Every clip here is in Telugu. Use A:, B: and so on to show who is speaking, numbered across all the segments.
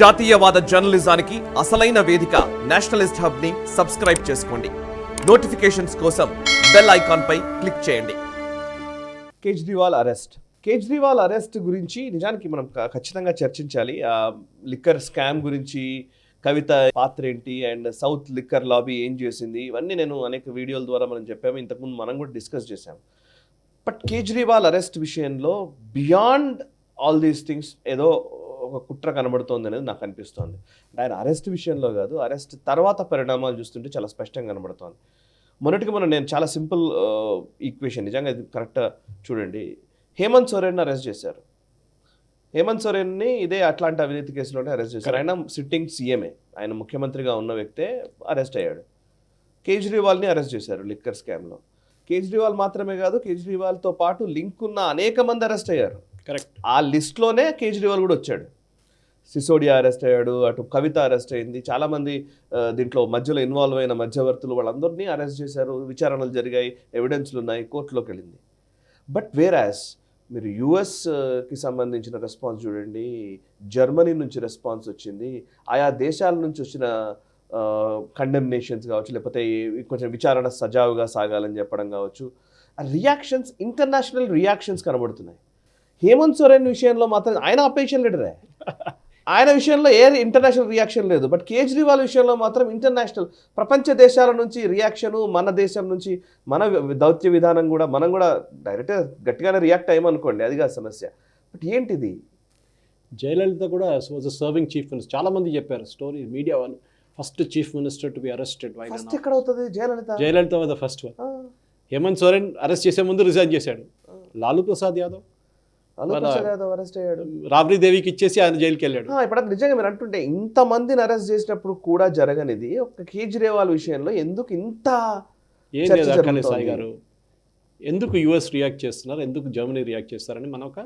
A: జాతీయవాద జర్నలిజానికి అసలైన వేదిక నేషనలిస్ట్ హబ్ ని సబ్స్క్రైబ్ చేసుకోండి. నోటిఫికేషన్స్ కోసం బెల్ ఐకాన్ పై క్లిక్ చేయండి.
B: కేజ్రీవాల్ అరెస్ట్ గురించి నిజానికి మనం ఖచ్చితంగా చర్చించాలి. లిక్కర్ స్కామ్ గురించి, కవిత పాత్ర ఏంటి, అండ్ సౌత్ లిక్కర్ లాబీ ఏం చేసింది, ఇవన్నీ నేను అనేక వీడియోల ద్వారా మనం చెప్పాము. ఇంతకుముందు మనం కూడా డిస్కస్ చేసాం. బట్ కేజ్రీవాల్ అరెస్ట్ విషయంలో బియాండ్ ఆల్ దీస్ థింగ్స్ ఏదో ఒక కుట్ర కనబడుతోంది అనేది నాకు అనిపిస్తోంది. అంటే ఆయన అరెస్ట్ విషయంలో కాదు, అరెస్ట్ తర్వాత పరిణామాలు చూస్తుంటే చాలా స్పష్టంగా కనబడుతోంది. మొన్నటికి నేను చాలా సింపుల్ ఈక్వేషన్, నిజంగా ఇది కరెక్ట్ చూడండి. హేమంత్ సోరెన్ అరెస్ట్ చేశారు. హేమంత్ సోరెన్ని ఇదే అట్లాంటి అవినీతి కేసులోనే అరెస్ట్ చేశారు. ఆయన సిట్టింగ్ సీఎంఏ, ఆయన ముఖ్యమంత్రిగా ఉన్న వ్యక్తే అరెస్ట్ అయ్యాడు. కేజ్రీవాల్ని అరెస్ట్ చేశారు లిక్కర్ స్కామ్లో. కేజ్రీవాల్ మాత్రమే కాదు, కేజ్రీవాల్తో పాటు లింక్ ఉన్న అనేక మంది అరెస్ట్ అయ్యారు.
C: కరెక్ట్.
B: ఆ లిస్ట్లోనే కేజ్రీవాల్ కూడా వచ్చాడు. సిసోడియా అరెస్ట్ అయ్యాడు, అటు కవిత అరెస్ట్ అయింది, చాలామంది దీంట్లో మధ్యలో ఇన్వాల్వ్ అయిన మధ్యవర్తులు వాళ్ళందరినీ అరెస్ట్ చేశారు. విచారణలు జరిగాయి, ఎవిడెన్స్లు ఉన్నాయి, కోర్టులోకి వెళ్ళింది. బట్ వేరాస్ మీరు యుఎస్కి సంబంధించిన రెస్పాన్స్ చూడండి, జర్మనీ నుంచి రెస్పాన్స్ వచ్చింది, ఆయా దేశాల నుంచి వచ్చిన కండెమ్నేషన్స్ కావచ్చు, లేకపోతే కొంచెం విచారణ సజావుగా సాగాలని చెప్పడం కావచ్చు, ఆ రియాక్షన్స్, ఇంటర్నేషనల్ రియాక్షన్స్ కనబడుతున్నాయి. హేమంత్ సోరెన్ విషయంలో మాత్రం ఆయన అపోజిషన్ లీడరే, ఆయన విషయంలో ఏ ఇంటర్నేషనల్ రియాక్షన్ లేదు. బట్ కేజ్రీవాల్ విషయంలో మాత్రం ఇంటర్నేషనల్, ప్రపంచ దేశాల నుంచి రియాక్షను, మన దేశం నుంచి మన దౌత్య విధానం కూడా, మనం కూడా డైరెక్ట్గా గట్టిగానే రియాక్ట్ అయ్యామనుకోండి, అది కాదు సమస్య. బట్ ఏంటిది,
C: జయలలిత కూడా was a serving chief minister. చాలా మంది చెప్పారు స్టోరీ, మీడియా వాళ్ళు, first chief minister to be arrested.
B: First ఎక్కడ అవుతుంది?
C: Jayalalithaa was the first one. Hemant Soren arrest చేసే ముందు రిజైన్ చేశాడు. లాలూ ప్రసాద్ యాదవ్
B: అరెస్ట్ అయ్యాడు,
C: రాబ్రీ దేవికి ఇచ్చేసి ఆయన జైలుకి వెళ్ళాడు.
B: ఇప్పుడు నిజంగా మీరు అంటుంటే ఇంతమందిని అరెస్ట్ చేసినప్పుడు కూడా జరగనిది ఒక కేజ్రీవాల్ విషయంలో ఎందుకు ఇంత
C: ఏం లేదు సాయి గారు, ఎందుకు యుఎస్ రియాక్ట్ చేస్తున్నారు, ఎందుకు జర్మనీ రియాక్ట్ చేస్తారని మనం ఒక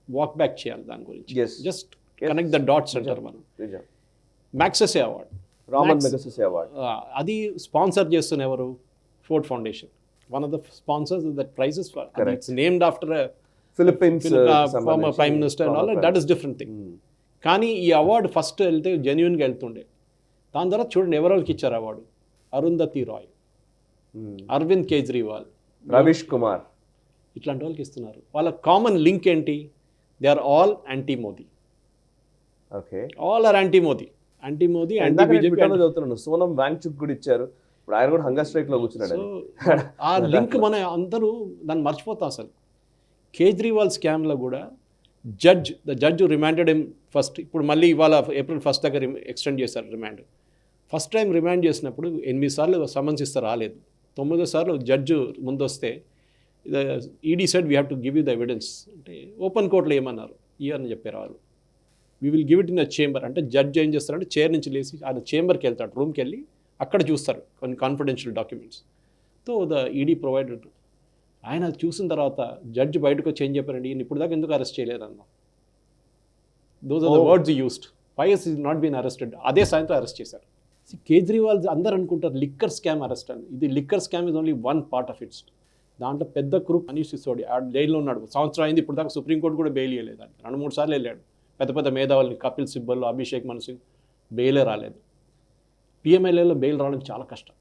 C: వాక్ బ్యాక్ చేయాలి దాని గురించి. జస్ట్ కనెక్ట్ ద డాట్స్ అంటారు మనం. Magsaysay award,
B: Ramon Magsaysay award,
C: అది స్పాన్సర్ చేస్తున్న ఎవరు? Ford Foundation. One of the sponsors that prize is named after
B: Philippines
C: former prime minister and all, that is different thing. కానీ ఈ అవార్డు ఫస్ట్ వెళ్తే జెన్యున్గా వెళ్తుండే. దాని తర్వాత చూడండి ఎవరికి ఇచ్చారు అవార్డు? అరుంధతి రాయ్, అరవింద్ కేజ్రీవాల్,
B: రవీష్ కుమార్,
C: ఇట్లాంటి వాళ్ళకి ఇస్తున్నారు. వాళ్ళ కామన్ లింక్ ఏంటి? They are all anti Modi.
B: Okay,
C: all are anti Modi, anti Modi, anti BJP.
B: చదువుతున్నాను, సోనం వాంగ్చుక్ కూడా ఇచ్చారు. ఇప్పుడు ఆయన కూడా హంగర్ స్ట్రైక్ లో కూర్చున్నాడు.
C: ఆ లింక్ మన అందరూ దాన్ని మర్చిపోతాం. అసలు కేజ్రీవాల్ స్కామ్లో కూడా the judge remanded him first. ఇప్పుడు మళ్ళీ ఇవాళ ఏప్రిల్ 1 దగ్గర ఎక్స్టెండ్ చేశారు రిమాండ్. ఫస్ట్ టైం రిమాండ్ చేసినప్పుడు 8 సార్లు సమన్స్ ఇస్తే రాలేదు. 9వ సార్లు జడ్జు ముందు వస్తే ED said we have to give you the evidence అంటే ఓపెన్ కోర్టులో ఏమన్నారు? అని చెప్పారు వాళ్ళు. We will give it in a chamber. అంటే జడ్జ్ ఏం చేస్తారంటే చైర్ నుంచి లేచి ఆయన చేంబర్కి వెళ్తాడు, రూమ్కి వెళ్ళి అక్కడ చూస్తారు కొన్ని కాన్ఫిడెన్షియల్ డాక్యుమెంట్స్. తో ద ఈడీ ప్రొవైడెడ్. ఆయన చూసిన తర్వాత జడ్జి బయటకు వచ్చి ఏం చెప్పారండి, ఈయన ఇప్పుడు దాకా ఎందుకు అరెస్ట్ చేయలేదన్న. Those are the words used. Why has is not been arrested? అదే సాయంత్రం అరెస్ట్ చేశారు. కేజ్రీవాల్ అందరూ అనుకుంటారు లిక్కర్ స్కామ్ అరెస్ట్ అని. ఇది liquor scam is only one part of it's. దాంట్లో పెద్ద క్రూప్ మనీష్ సిసోడియా జైల్లో ఉన్నాడు. సంవత్సరం అయింది, ఇప్పుడు దాకా సుప్రీంకోర్టు కూడా బెయిల్ ఇవ్వలేదు. 2-3 సార్లు వెళ్ళాడు. పెద్ద పెద్ద మేధావుల్ని, కపిల్ సిబ్బల్, అభిషేక్ మను సింగ్, బెయిలే రాలేదు. పిఎంఎల్ఏలో బెయిల్ రావడం చాలా కష్టం,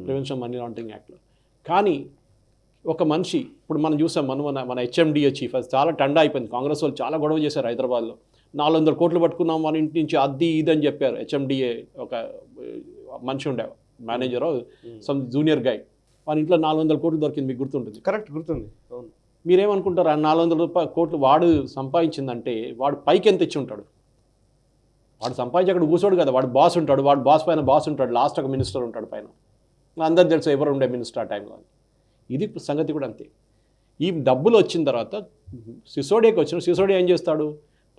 C: ప్రివెన్షన్ మనీ లాండరింగ్ యాక్ట్లో. కానీ ఒక మనిషి, ఇప్పుడు మనం చూసాం, మన హెచ్ఎండిఏ చీఫ్, అది చాలా టండా అయిపోయింది. కాంగ్రెస్ వాళ్ళు చాలా గొడవ చేశారు హైదరాబాద్లో. 400 కోట్లు పట్టుకున్నాం మన ఇంటి నుంచి, అది ఇది అని చెప్పారు. హెచ్ఎండిఏ ఒక మనిషి ఉండే మేనేజర్, సమ్ జూనియర్ గై, వాళ్ళ ఇంట్లో 400 కోట్లు దొరికింది. మీకు గుర్తుంటుంది?
B: కరెక్ట్, గుర్తుంది.
C: మీరేమనుకుంటారు? ఆ 400 కోట్లు వాడు సంపాదించిందంటే వాడు పైకి ఎంత ఇచ్చి ఉంటాడు? వాడు సంపాదించి అక్కడ కూర్చోడు కదా, వాడు బాస్ ఉంటాడు. వాడు బాస్ పైన బాస్ ఉంటాడు, లాస్ట్ ఒక మినిస్టర్ ఉంటాడు పైన. అందరు తెలుసు ఎవరు ఉండే మినిస్టర్ ఆ టైంలో. ఇది సంగతి కూడా అంతే. ఈ డబ్బులు వచ్చిన తర్వాత సిసోడియాకి సిసోడియా ఏం చేస్తాడు?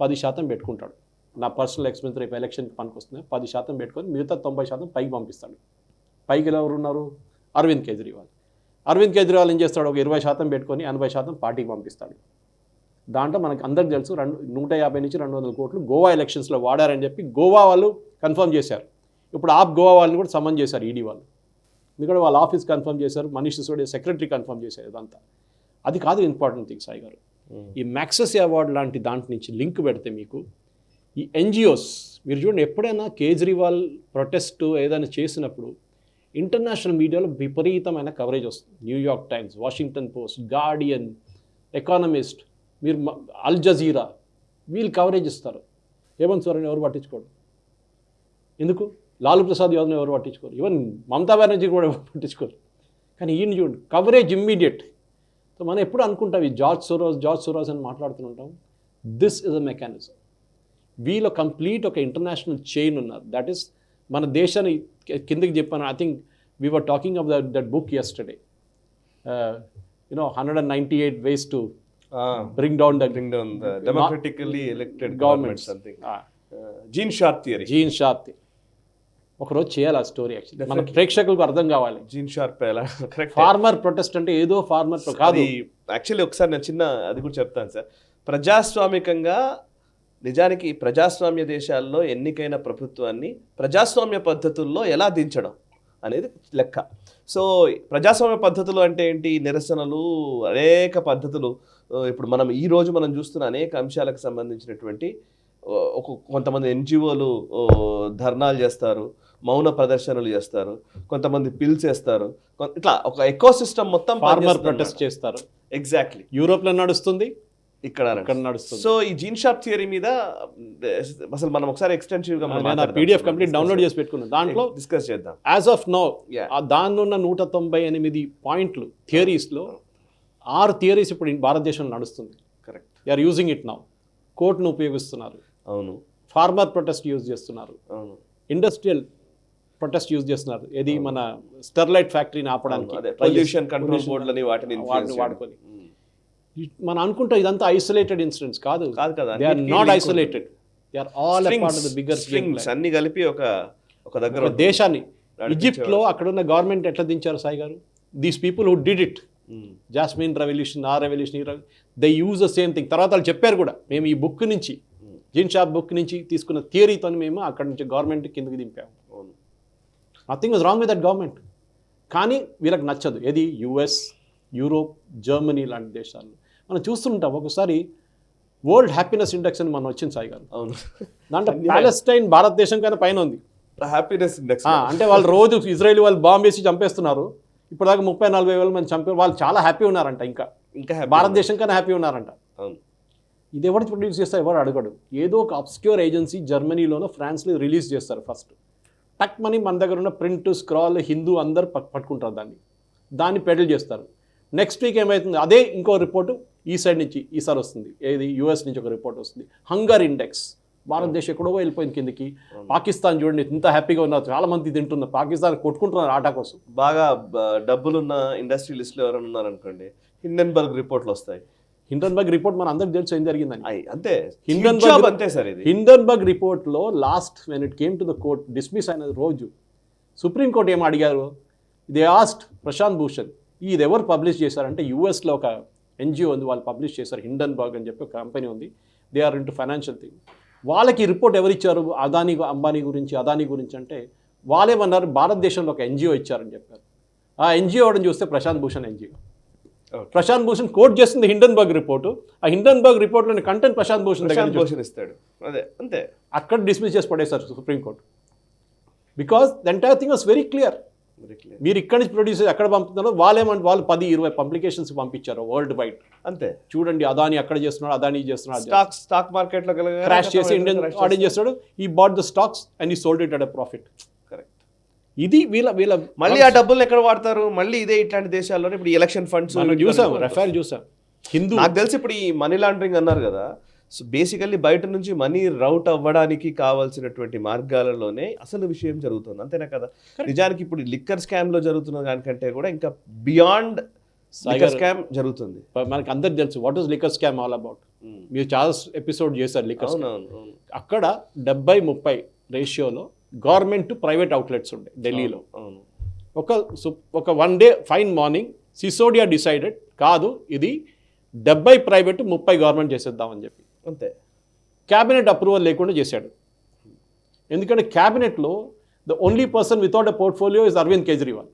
C: 10% పెట్టుకుంటాడు. నా పర్సనల్ ఎక్స్పెన్స్ రేపు ఎలక్షన్కి పనికి వస్తుంది, 10% పెట్టుకొని మిగతా 90% పైకి పంపిస్తాడు. పైకి ఎవరు ఉన్నారు? అరవింద్ కేజ్రీవాల్. అరవింద్ కేజ్రీవాల్ ఏం చేస్తాడు? ఒక 20% పెట్టుకొని 80% పార్టీకి పంపిస్తాడు. దాంట్లో మనకు అందరికి తెలుసు 150 నుంచి 200 కోట్లు గోవా ఎలక్షన్స్లో వాడారని చెప్పి గోవా వాళ్ళు కన్ఫర్మ్ చేశారు. ఇప్పుడు గోవా వాళ్ళని కూడా సమన్ చేశారు ఈడీ వాళ్ళు. ఎందుకంటే వాళ్ళ ఆఫీస్ కన్ఫర్మ్ చేశారు, మనీష్ సిసోడియా సెక్రటరీ కన్ఫర్మ్ చేశారు. ఇదంతా అది కాదు ఇంపార్టెంట్ థింగ్ సాయి గారు. ఈ మ్యాగ్సెసే అవార్డు లాంటి దాంట్ నుంచి లింక్ పెడితే మీకు ఈ ఎన్జిఓస్ మీరు చూడండి, ఎప్పుడైనా కేజ్రీవాల్ ప్రొటెస్ట్ ఏదైనా చేసినప్పుడు ఇంటర్నేషనల్ మీడియాలో విపరీతమైన కవరేజ్ వస్తుంది. New York times, Washington post, Guardian, economist, మీరు అల్ జజీరా, వీళ్ళు కవరేజ్ ఇస్తారు. హేమంత్ సోరెన్ ఎవరు పట్టించుకోరు. ఎందుకు? లాలూ ప్రసాద్ యాదవ్ని ఎవరు పట్టించుకోరు. ఈవెన్ మమతా బెనర్జీ కూడా ఎవరు పట్టించుకోరు. కానీ ఈయన చూడండి, కవరేజ్ ఇమ్మీడియట్. సో మనం ఎప్పుడు అనుకుంటాం ఈ జార్జ్ సోరోస్ అని మాట్లాడుతుంటాం. This is a mechanism. వీళ్ళు కంప్లీట్ ఒక ఇంటర్నేషనల్ చైన్ ఉన్నారు. దట్ ఈస్ మన దేశాన్ని కిందకి చెప్పాను. I think we were talking of that book yesterday, 198 ways to bring down the
B: democratically elected government something. Gene Sharp theory.
C: ఒకరోజు చేయాలి ఆ స్టోరీ. యాక్చువల్లీ మన ప్రేక్షకులకు అర్థం కావాలి.
B: జీన్ షార్ప్ ఎలా కరెక్ట్.
C: ఫార్మర్ ప్రొటెస్ట్ అంటే ఏదో ఫార్మర్ కాదు.
B: యాక్చువల్లీ ఒకసారి నేను చిన్న అది కూడా చెప్తాను సార్. ప్రజాస్వామికంగా నిజానికి ప్రజాస్వామ్య దేశాల్లో ఎన్నికైన ప్రభుత్వాన్ని ప్రజాస్వామ్య పద్ధతుల్లో ఎలా దించడం అనేది లెక్క. సో ప్రజాస్వామ్య పద్ధతులు అంటే ఏంటి? నిరసనలు, అనేక పద్ధతులు. ఇప్పుడు ఈరోజు మనం చూస్తున్న అనేక అంశాలకు సంబంధించినటువంటి కొంతమంది ఎన్జిఓలు ధర్నాలు చేస్తారు, మౌన ప్రదర్శనలు చేస్తారు, కొంతమంది పిల్స్ చేస్తారు. ఇట్లా ఒక ఎకో సిస్టమ్ మొత్తం
C: ఫార్మర్ ప్రొటెస్ట్ చేస్తారు.
B: ఎగ్జాక్ట్లీ.
C: యూరోప్లో నడుస్తుంది, ఇక్కడ నడుస్తుంది.
B: సో ఈ జీన్ షార్ప్ థియరీ మీద అసలు మనం ఒకసారి ఎక్స్టెన్సివ్ గా
C: PDF కంప్లీట్ డౌన్లోడ్ చేసి పెట్టుకున్నాం. దాంట్లో
B: డిస్కస్ చేద్దాం.
C: యాజ్ ఆఫ్ నౌ దానిలో ఉన్న 198 పాయింట్లు థియరీస్లో 6 థియరీస్ ఇప్పుడు భారతదేశంలో నడుస్తుంది.
B: Correct.
C: They are using it now. కోర్టును ఉపయోగిస్తున్నారు.
B: అవును.
C: ఫార్మర్ ప్రొటెస్ట్ యూజ్ చేస్తున్నారు.
B: అవును.
C: ఇండస్ట్రియల్ ప్రొటెస్ట్ యూజ్ చేస్తున్నారు. ఏది మన స్టెర్లైట్ ఫ్యాక్టరీని ఆపడానికి,
B: పొల్యూషన్ కంట్రోల్ బోర్డులని వాటిని
C: వాడుకొని. మనం అనుకుంటాం ఇదంతా ఐసోలేటెడ్ ఇన్సిడెంట్స్. కాదు
B: కదా.
C: They are not isolated. They are all a part of the bigger
B: strings అన్ని కలిపి ఒక దగ్గర
C: దేశాన్ని. ఈజిప్ట్లో అక్కడున్న గవర్నమెంట్ ఎట్లా దించారు Sai garu? These people who did it, Jasmine revolution, ఆ revolution, they use the same thing. తర్వాత వాళ్ళు చెప్పారు కూడా, మేము ఈ బుక్ నుంచి, జీన్ షార్ప్ బుక్ నుంచి తీసుకున్న థియరీతో మేము అక్కడ నుంచి గవర్నమెంట్ కిందకి దింపాము. Nothing was wrong with that government. కానీ వీళ్ళకి నచ్చదు. ఏది? US, యూరోప్, జర్మనీ లాంటి దేశాల్లో మనం చూస్తుంటాం. ఒకసారి వరల్డ్ హ్యాపీనెస్ ఇండెక్స్ అని మనం వచ్చింది సాయి గారు.
B: అవును.
C: దాంట్లో ప్యాలెస్టైన్ భారతదేశం కన్నా పైన ఉంది.
B: Happiness index.
C: అంటే వాళ్ళు రోజు ఇజ్రాయెల్ వాళ్ళు బాంబు వేసి చంపేస్తున్నారు. ఇప్పటిదాకా 30-40 వేల మంది చంపారు. వాళ్ళు చాలా హ్యాపీ ఉన్నారంట. ఇంకా భారతదేశం కన్నా హ్యాపీ ఉన్నారంట. ఇది ఎవరు ప్రొడ్యూస్ చేస్తారు? ఎవరు అడగడు. ఏదో ఒక అబ్స్క్యూర్ ఏజెన్సీ జర్మనీలోనో ఫ్రాన్స్లో రిలీజ్ చేస్తారు. ఫస్ట్ టక్ మనీ మన దగ్గర ఉన్న ప్రింట్, స్క్రాల్, హిందూ అందరు పట్టుకుంటారు. దాన్ని పెడల్ చేస్తారు. నెక్స్ట్ వీక్ ఏమవుతుంది? అదే ఇంకో రిపోర్టు ఈ సైడ్ నుంచి ఈసారి వస్తుంది. ఏది? US నుంచి ఒక రిపోర్ట్ వస్తుంది. Hunger index. భారతదేశం ఎక్కడో వెళ్ళిపోయింది కిందకి. పాకిస్తాన్ చూడండి ఎంత హ్యాపీగా ఉన్నారు. చాలా మంది తింటున్నారు. పాకిస్తాన్ కొట్టుకుంటున్నారు ఆటా కోసం.
B: బాగా డబ్బులున్న ఇండస్ట్రియలిస్టులు ఎవరైనా ఉన్నారనుకోండి, హిండెన్బర్గ్ రిపోర్ట్లు వస్తాయి.
C: హిండెన్బర్గ్ రిపోర్ట్ మన అందరికి తెలుసు ఏం జరిగిందని.
B: అంతే.
C: హిండెన్బర్గ్ రిపోర్ట్లో last when it came to the court dismiss అయిన రోజు సుప్రీంకోర్టు ఏం అడిగారు? దే ఆస్క్డ్ ప్రశాంత్ భూషణ్, ఇది ఎవరు పబ్లిష్ చేశారంటే USలో ఒక NGO ఉంది, వాళ్ళు పబ్లిష్ చేశారు. హిండెన్బర్గ్ అని చెప్పి ఒక కంపెనీ ఉంది. They are into financial thing. వాళ్ళకి రిపోర్ట్ ఎవరు ఇచ్చారు? అంబానీ గురించి, అదానీ గురించి. అంటే వాళ్ళేమన్నారు? భారతదేశంలో ఒక NGO ఇచ్చారని చెప్పారు. ఆ NGO అవడం చూస్తే ప్రశాంత్ భూషణ్ NGO. ప్రశాంత్ భూషణ్ కోట్ చేస్తుంది హిండెన్బర్గ్ రిపోర్టు. ఆ హిండెన్బర్గ్ రిపోర్ట్లోని కంటెంట్ ప్రశాంత్ భూషణ్
B: ఇస్తాడు. అదే అంతే. అక్కడ
C: డిస్మిస్ చేసి పడేశారు supreme court. Because the entire thing was very clear. మీరు ఇక్కడి నుంచి ప్రొడ్యూస్ ఎక్కడ పంపుతున్నారో వాళ్ళు 10-20 పబ్లికేషన్స్ పంపించారు వరల్డ్ వైడ్. అంతే. చూడండి, అదాని అక్కడ చేస్తున్నాడు, అదాని చేస్తున్నాడు.
B: స్టాక్ మార్కెట్లో
C: క్రాష్ చేసి ఇండియన్ ఆడియన్స్ చేస్తాడు. ఈ బాట్ ద స్టాక్స్ అండ్ ఈ sold it at a profit.
B: Correct.
C: ఇది వీళ్ళ
B: మళ్ళీ ఆ డబ్బులు ఎక్కడ వాడతారు? మళ్ళీ ఇదే ఇట్లాంటి దేశాల్లో ఇప్పుడు ఎలక్షన్ ఫండ్స్
C: చూసాం, రఫేల్ చూసాం. హిందూ
B: నాకు తెలిసి ఇప్పుడు ఈ మనీ లాండరింగ్ అన్నారు కదా. సో బేసికల్లీ బయట నుంచి మనీ రౌట్ అవ్వడానికి కావాల్సినటువంటి మార్గాలలోనే అసలు విషయం జరుగుతుంది. అంతేనా కదా? నిజానికి ఇప్పుడు లిక్కర్ స్కామ్ లో జరుగుతున్న దానికంటే కూడా ఇంకా బియాండ్ లిక్కర్ స్కామ్ జరుగుతుంది.
C: మనకి అందరికి తెలుసు what is liquor scam all about. మీరు చాలా ఎపిసోడ్ చేశారు లిక్కర్ స్కామ్. అక్కడ 70-30 రేషియోలో గవర్నమెంట్ ప్రైవేట్ అవుట్లెట్స్ ఉండే ఢిల్లీలో. ఒక 1 day fine morning Sisodia decided కాదు, ఇది 70 ప్రైవేట్ 30 గవర్నమెంట్ చేసేద్దామని చెప్పి.
B: అంతే.
C: క్యాబినెట్ అప్రూవల్ లేకుండా చేశాడు. ఎందుకంటే క్యాబినెట్లో the only person without a portfolio is Arvind Kejriwal.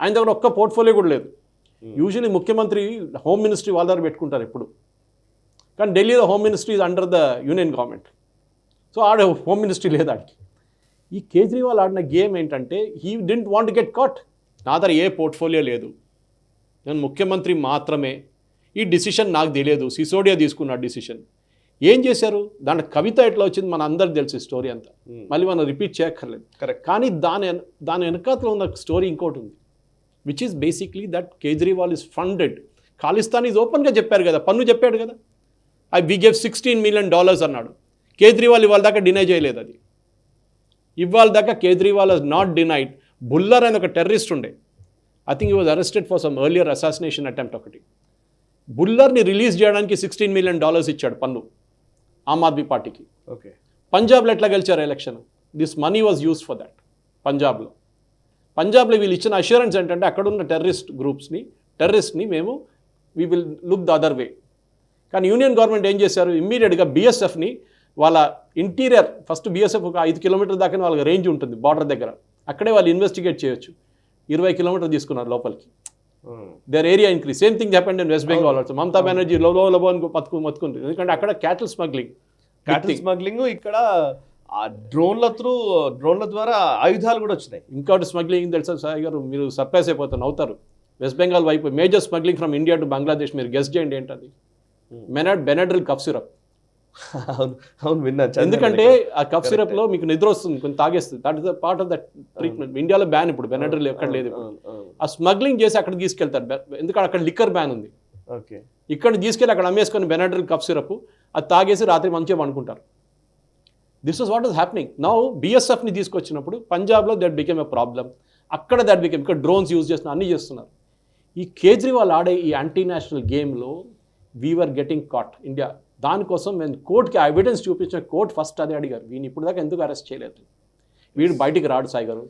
C: ఆయన దగ్గర ఒక్క పోర్ట్ఫోలియో కూడా లేదు. యూజువలీ ముఖ్యమంత్రి హోమ్ మినిస్ట్రీ వాళ్ళ దగ్గర పెట్టుకుంటారు ఎప్పుడు. కానీ ఢిల్లీలో home ministry is under the union government. So ఆడ హోమ్ మినిస్ట్రీ లేదు ఆడికి. ఈ కేజ్రీవాల్ ఆడిన గేమ్ ఏంటంటే he didn't want get caught. నా దగ్గర ఏ పోర్ట్ఫోలియో లేదు, నేను ముఖ్యమంత్రి మాత్రమే, ఈ డిసిషన్ నాకు తెలియదు, సిసోడియా తీసుకున్నాడు డిసిషన్. ఏం చేశారు? దాంట్లో కవిత ఎట్లా వచ్చింది మన అందరికి తెలిసి స్టోరీ అంతా, మళ్ళీ మనం రిపీట్ చేయక్కర్లేదు.
B: కరెక్ట్.
C: కానీ దాని వెనకాతలో ఉన్న స్టోరీ ఇంకోటి ఉంది, which is basically that Kejriwal is funded. Khalistan is ఓపెన్గా చెప్పారు కదా, పన్ను చెప్పాడు కదా, వి గేవ్ $16 million అన్నాడు. కేజ్రీవాల్ ఇవాళ దాకా డినై చేయలేదు అది. ఇవాళ దాకా కేజ్రీవాల్ హస్ నాట్ డినైడ్. బుల్లర్ అని ఒక టెర్రరిస్ట్ ఉండే, I think he was arrested for some earlier assassination attempt ఒకటి. బుల్లర్ని రిలీజ్ చేయడానికి $16 million ఇచ్చాడు పన్ను ఆమ్ ఆద్మీ పార్టీకి.
B: ఓకే.
C: పంజాబ్లో ఎట్లా గెలిచారు election? This money was used for that. పంజాబ్లో వీళ్ళు ఇచ్చిన అష్యూరెన్స్ ఏంటంటే అక్కడున్న టెర్రరిస్ట్ని మేము we will look the other way. కానీ యూనియన్ గవర్నమెంట్ ఏం చేశారు? ఇమ్మీడియట్గా బీఎస్ఎఫ్ని వాళ్ళ ఇంటీరియర్, ఫస్ట్ బీఎస్ఎఫ్ ఒక 5 kilometers దాకా వాళ్ళకి రేంజ్ ఉంటుంది బార్డర్ దగ్గర, అక్కడే వాళ్ళు ఇన్వెస్టిగేట్ చేయొచ్చు. 20 kilometers తీసుకున్నారు లోపలికి. There area increase. Same thing happened in West Bengal also. Mamata Banerjee లో మతుకుంది, ఎందుకంటే అక్కడ క్యాటిల్
B: స్మగ్లింగ్, ఇక్కడ డ్రోన్ల ద్వారా ఆయుధాలు కూడా వచ్చినాయి.
C: ఇంకోటి స్మగ్లింగ్ తెలుసా సాయి గారు, మీరు సర్ప్రైజ్ అయిపోతారు, అవుతారు. వెస్ట్ బెంగాల్ వైపు major smuggling from India to Bangladesh. మీరు గెస్ట్ చేయండి ఏంటది? Benadryl cough syrup.
B: అవును, విన్నా.
C: ఎందుకంటే ఆ కఫ్ సిరప్ లో మీకు నిద్ర వస్తుంది, కొంచెం తాగేస్తుంది. That is the part of that treatment. ఇండియాలో బ్యాన్ ఇప్పుడు, బెనడ్రిల్ ఎక్కడ లేదు. ఆ స్మగ్లింగ్ చేసి అక్కడ తీసుకెళ్తారు, ఎందుకంటే అక్కడ లిక్కర్ బ్యాన్ ఉంది. ఇక్కడ తీసుకెళ్ళి అక్కడ అమ్మేసుకొని బెనడ్రిల్ కఫ్ సిరప్ అది తాగేసి రాత్రి మంచిగా పండుకుంటారు. This is what is happening now. బీఎస్ఎఫ్ని తీసుకొచ్చినప్పుడు పంజాబ్లో దట్ బికేమ్ ఎ ప్రాబ్లం. అక్కడ దట్ బికేమ్, ఇక్కడ డ్రోన్స్ యూజ్ చేస్తున్నారు, అన్నీ చేస్తున్నారు. ఈ కేజ్రీవాల్ ఆడే ఈ యాంటీ నేషనల్ గేమ్లో వీఆర్ గెటింగ్ కాట్ ఇండియా. దానికోసం మేము కోర్టుకి ఎవిడెన్స్ చూపించిన కోర్టు ఫస్ట్ అదే అడిగారు, వీని ఇప్పుడు దాకా ఎందుకు అరెస్ట్ చేయలేదు? వీడు బయటికి రాడు సాయి గారు,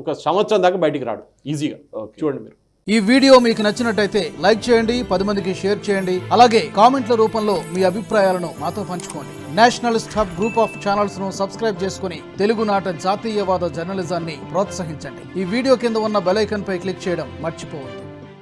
C: ఒక సంవత్సరం దాకా బయటికి రాడు ఈజీగా. చూడండి మీరు.
D: ఈ వీడియో మీకు నచ్చినట్టయితే లైక్ చేయండి, 10 మందికి షేర్ చేయండి. అలాగే కామెంట్ల రూపంలో మీ అభిప్రాయాలను మాతో పంచుకోండి. Nationalist hub group of channels ను సబ్స్క్రైబ్ చేసుకుని తెలుగునాట జాతీయవాద జర్నలిజాన్ని ప్రోత్సహించండి. ఈ వీడియో కింద ఉన్న బెల్ ఐకాన్ పై క్లిక్ చేయడం మర్చిపోవద్దు.